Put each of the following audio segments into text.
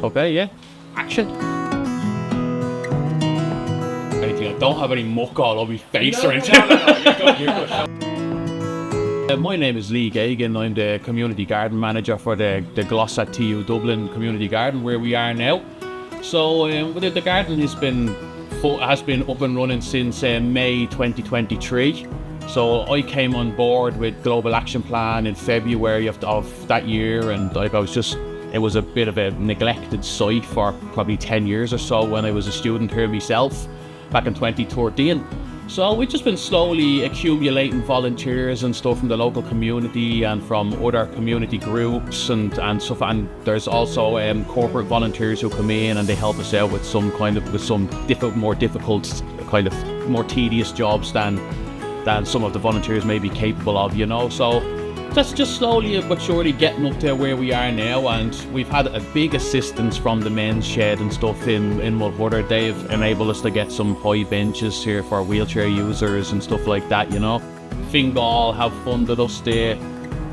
Okay, yeah. Action. I don't have any muck all over my face or anything. My name is Lee Gagan. I'm the Community Garden Manager for the GLAS TU Dublin Community Garden where we are now. So the garden has been up and running since May 2023. So I came on board with Global Action Plan in February of that year, and it was a bit of a neglected site for probably 10 years or so when I was a student here myself back in 2013. So we've just been slowly accumulating volunteers and stuff from the local community and from other community groups and stuff. And there's also corporate volunteers who come in and they help us out with some more difficult, kind of more tedious jobs than some of the volunteers may be capable of, you know. So that's just slowly but surely getting up to where we are now, and we've had a big assistance from the men's shed and stuff in Mulhutter. They've enabled us to get some high benches here for wheelchair users and stuff like that, you know. Fingal have funded us the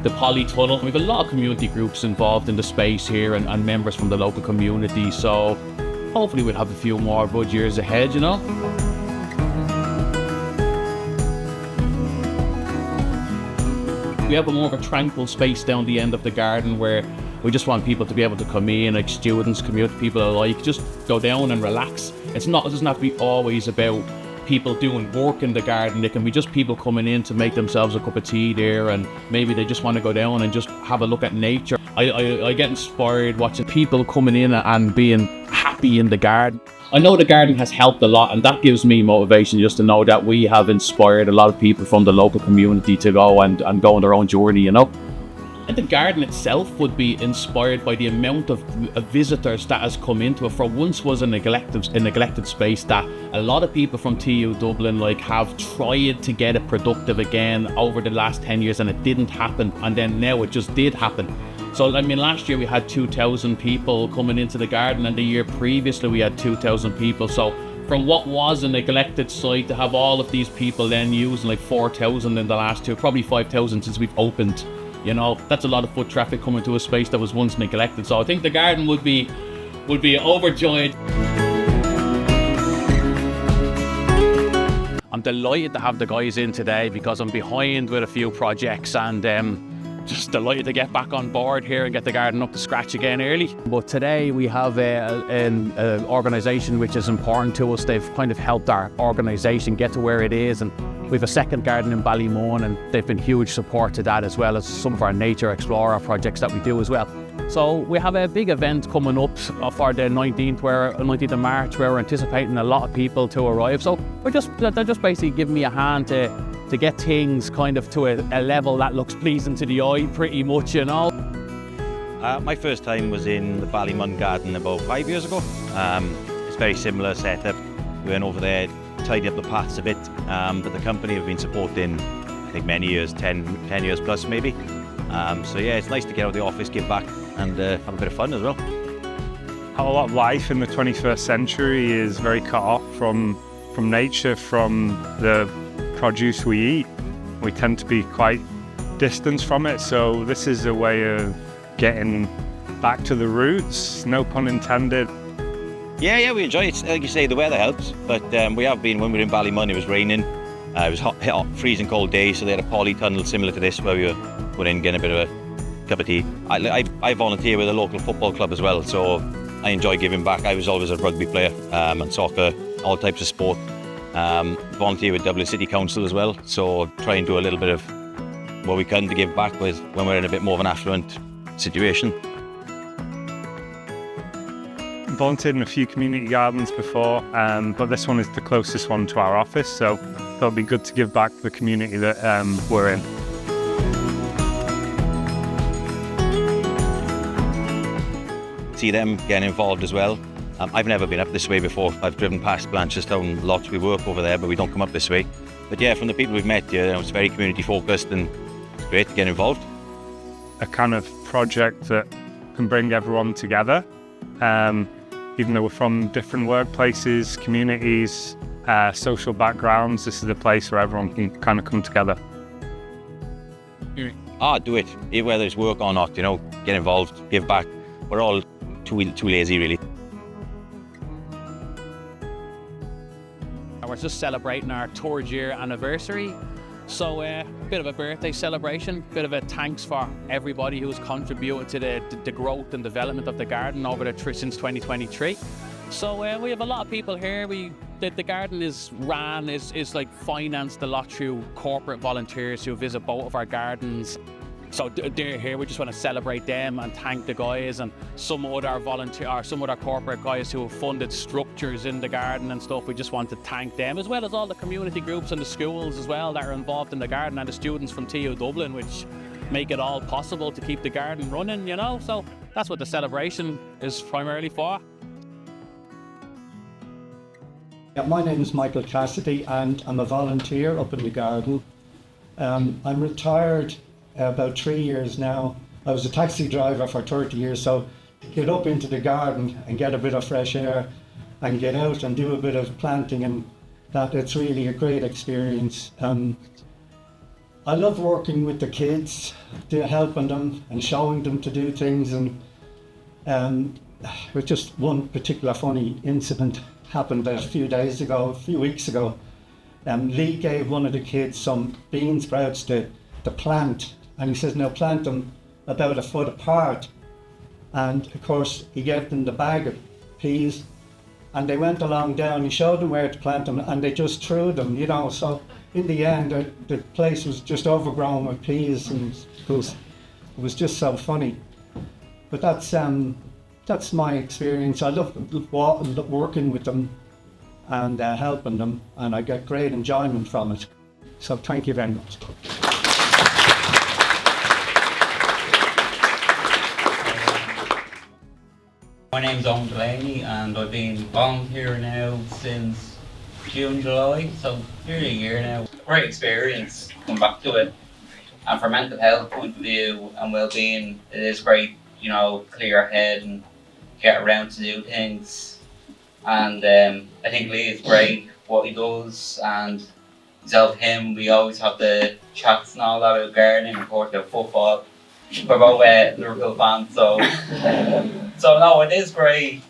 polytunnel. We've a lot of community groups involved in the space here and members from the local community, so hopefully we'll have a few more good years ahead, you know. We have a more of a tranquil space down the end of the garden where we just want people to be able to come in, like students, community people alike, just go down and relax. It doesn't have to be always about people doing work in the garden. It can be just people coming in to make themselves a cup of tea there, and maybe they just want to go down and just have a look at nature. I get inspired watching people coming in and being happy in the garden. I know the garden has helped a lot, and that gives me motivation just to know that we have inspired a lot of people from the local community to go and go on their own journey, you know. And the garden itself would be inspired by the amount of visitors that has come into it. For once was a neglected space that a lot of people from TU Dublin have tried to get it productive again over the last 10 years, and it didn't happen, and then now it just did happen. So I mean, last year we had 2,000 people coming into the garden, and the year previously we had 2,000 people. So from what was a neglected site to have all of these people then using 4,000 in the last two, probably 5,000 since we've opened, you know, that's a lot of foot traffic coming to a space that was once neglected. So I think the garden would be overjoyed. I'm delighted to have the guys in today because I'm behind with a few projects, and just delighted to get back on board here and get the garden up to scratch again early. But today we have an organisation which is important to us. They've kind of helped our organisation get to where it is, and we have a second garden in Ballymun, and they've been huge support to that, as well as some of our Nature Explorer projects that we do as well. So we have a big event coming up for the 19th of March where we're anticipating a lot of people to arrive. So they're just basically giving me a hand to get things kind of to a level that looks pleasing to the eye, pretty much, you know. My first time was in the Ballymun garden about 5 years ago. It's a very similar setup. We went over there, tidied up the paths a bit, but the company have been supporting, I think, many years, 10 years plus maybe. So yeah, it's nice to get out of the office, give back, and have a bit of fun as well. A lot of life in the 21st century is very cut off from nature, from the produce we eat. We tend to be quite distant from it, so this is a way of getting back to the roots, no pun intended. Yeah, we enjoy it. Like you say, the weather helps, but when we were in Ballymun, it was raining. It was hot, freezing cold days, so they had a polytunnel similar to this where we were in getting a bit of a cup of tea. I volunteer with a local football club as well, so I enjoy giving back. I was always a rugby player and soccer, all types of sport. Volunteer with Dublin City Council as well, so try and do a little bit of what we can to give back when we're in a bit more of an affluent situation. Volunteered in a few community gardens before, but this one is the closest one to our office, so it'll be good to give back to the community that we're in. See them getting involved as well. I've never been up this way before. I've driven past Blanchardstown lots. We work over there, but we don't come up this way. But yeah, from the people we've met, it's very community focused, and it's great to get involved. A kind of project that can bring everyone together, even though we're from different workplaces, communities, social backgrounds. This is a place where everyone can kind of come together. Do it, whether it's work or not. Get involved, give back. We're all too lazy really. We're just celebrating our third year anniversary. So a bit of a birthday celebration, bit of a thanks for everybody who's contributed to the growth and development of the garden over since 2023. So we have a lot of people here. The garden is like financed a lot through corporate volunteers who visit both of our gardens. So they're here. We just want to celebrate them and thank the guys and some other corporate guys who have funded structures in the garden and stuff. We just want to thank them, as well as all the community groups and the schools as well that are involved in the garden, and the students from TU Dublin, which make it all possible to keep the garden running, you know. So that's what the celebration is primarily for. Yeah, my name is Michael Cassidy and I'm a volunteer up in the garden. I'm retired about 3 years now. I was a taxi driver for 30 years, so to get up into the garden and get a bit of fresh air and get out and do a bit of planting, and that, it's really a great experience. I love working with the kids, helping them and showing them to do things, and with just one particular funny incident happened a few weeks ago. Lee gave one of the kids some bean sprouts to plant, and he says, now plant them about a foot apart. And of course he gave them the bag of peas, and they went along down. He showed them where to plant them, and they just threw them, you know. So in the end, the place was just overgrown with peas, and it was just so funny. But that's my experience. I love working with them and helping them, and I get great enjoyment from it. So thank you very much. My name's Owen Delaney and I've been volunteering now since June, July, so nearly a year now. Great experience, come back to it. And from mental health point of view and well-being, it is great, you know, clear your head and get around to do things. And I think Lee is great what he does, and him, we always have the chats and all that about gardening, of course about football. We're both Liverpool fans, so no, it is great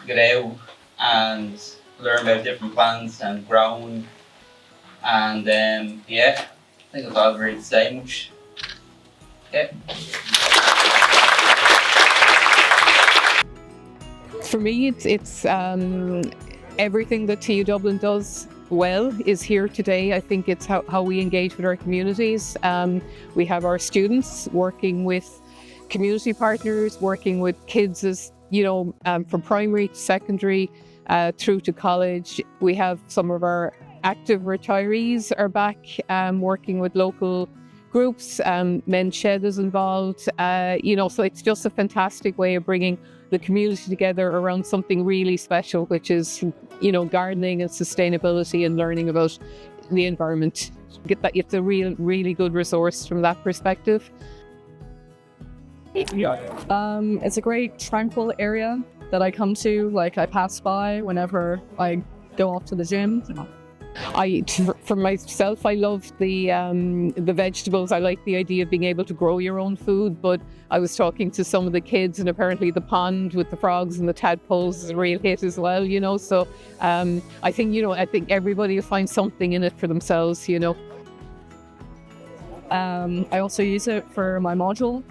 to get out and learn about different plants and growing. And yeah, I think that's all very to say much. Yeah. For me, it's everything that TU Dublin does well is here today. I think it's how we engage with our communities. We have our students working with community partners, working with kids as, you know, from primary to secondary through to college. We have some of our active retirees are back working with local groups. Men's Shed is involved, you know, so it's just a fantastic way of bringing the community together around something really special, which is, you know, gardening and sustainability and learning about the environment. It's a really good resource from that perspective. It's a great tranquil area that I come to. Like, I pass by whenever I go off to the gym. For myself, I love the vegetables. I like the idea of being able to grow your own food, but I was talking to some of the kids, and apparently the pond with the frogs and the tadpoles is a real hit as well, you know. So I think everybody will find something in it for themselves, you know. I also use it for my module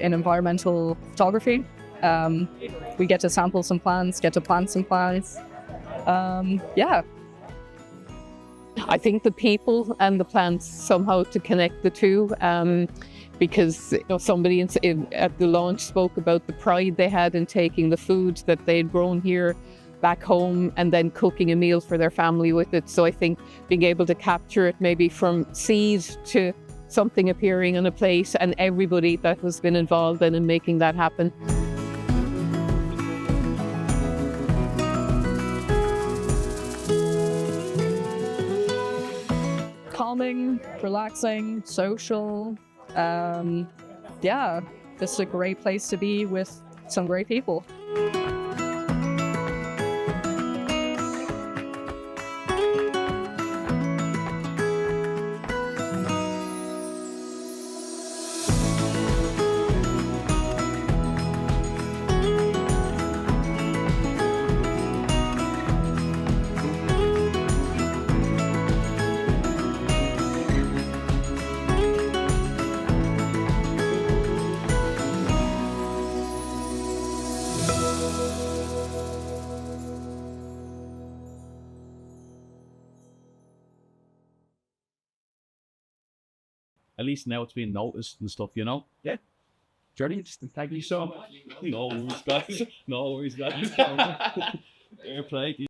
in environmental photography. We get to sample some plants, get to plant some plants. Yeah. I think the people and the plants somehow to connect the two, because, you know, somebody at the launch spoke about the pride they had in taking the food that they'd grown here back home and then cooking a meal for their family with it. So I think being able to capture it maybe from seed to something appearing on a plate, and everybody that has been involved in making that happen. Calming, relaxing, social. Yeah, this is a great place to be with some great people. at least now it's being noticed and stuff, you know. Yeah. Brilliant. Thank you so much. No worries, guys. No worries, guys. Fair play.